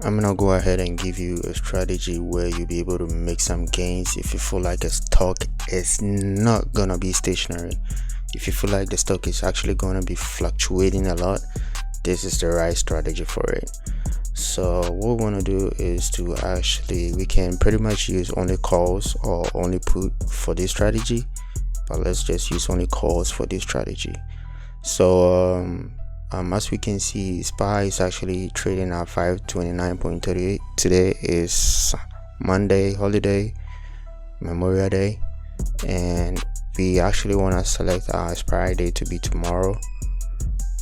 I'm gonna go ahead and give you a strategy where you'll be able to make some gains if you feel like a stock is not gonna be stationary. If you feel like the stock is actually gonna be fluctuating a lot, this is the right strategy for it. So what we want to do is we can pretty much use only calls or only put for this strategy, but let's just use only calls for this strategy. So as we can see, SPY is actually trading at 529.38. Today is Monday, holiday, Memorial Day, and we actually want to select our expiry date to be tomorrow,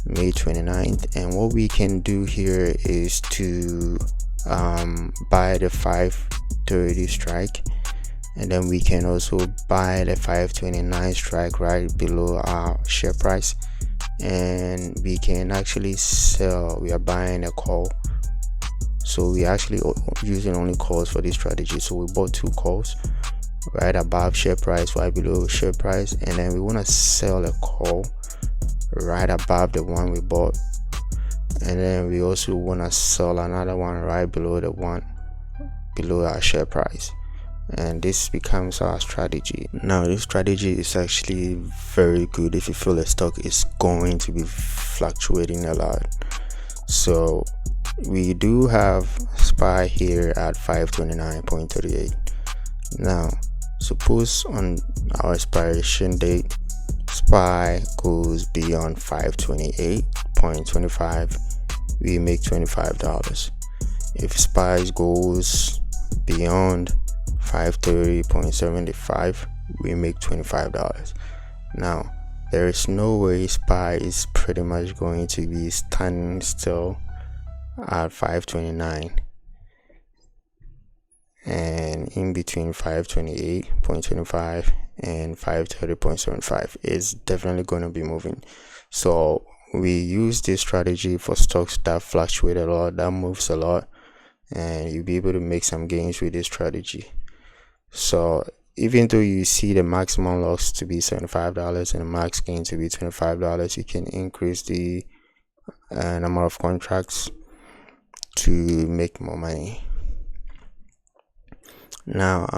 May 29th. And what we can do here is to buy the 530 strike, and then we can also buy the 529 strike right below our share price, and we can actually sell. We are buying a call, so we actually using only calls for this strategy. So we bought 2 calls right above share price, right below share price, and then we want to sell a call right above the one we bought, and then we also want to sell another one right below the one below our share price, and this becomes our strategy. Now this strategy is actually very good if you feel the stock is going to be fluctuating a lot. So we do have SPY here at 529.38. now suppose on our expiration date SPY goes beyond 528.25, we make $25. If SPY goes beyond 530.75, we make $25. Now there is no way SPY is pretty much going to be standing still at 529, and in between 528.25 and 530.75 is definitely going to be moving. So we use this strategy for stocks that fluctuate a lot, that moves a lot, and you'll be able to make some gains with this strategy. So even though you see the maximum loss to be $75 and the max gain to be $25, you can increase the number of contracts to make more money. Now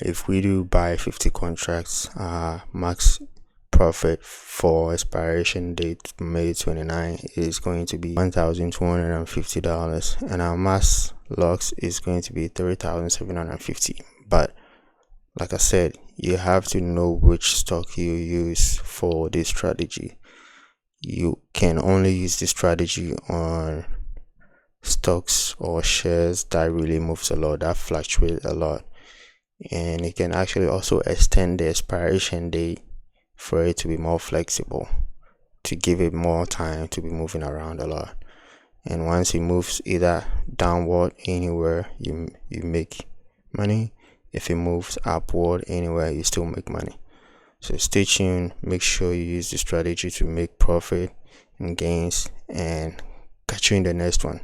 if we do buy 50 contracts, max profit for expiration date May 29 is going to be $1,250, and our max loss is going to be $3,750. But like I said, you have to know which stock you use for this strategy. You can only use this strategy on stocks or shares that really moves a lot, that fluctuate a lot, and you can actually also extend the expiration date for it to be more flexible, to give it more time to be moving around a lot. And once it moves either downward anywhere, you make money. If it moves upward anywhere, you still make money. So stay tuned, make sure you use the strategy to make profit and gains, and catch you in the next one.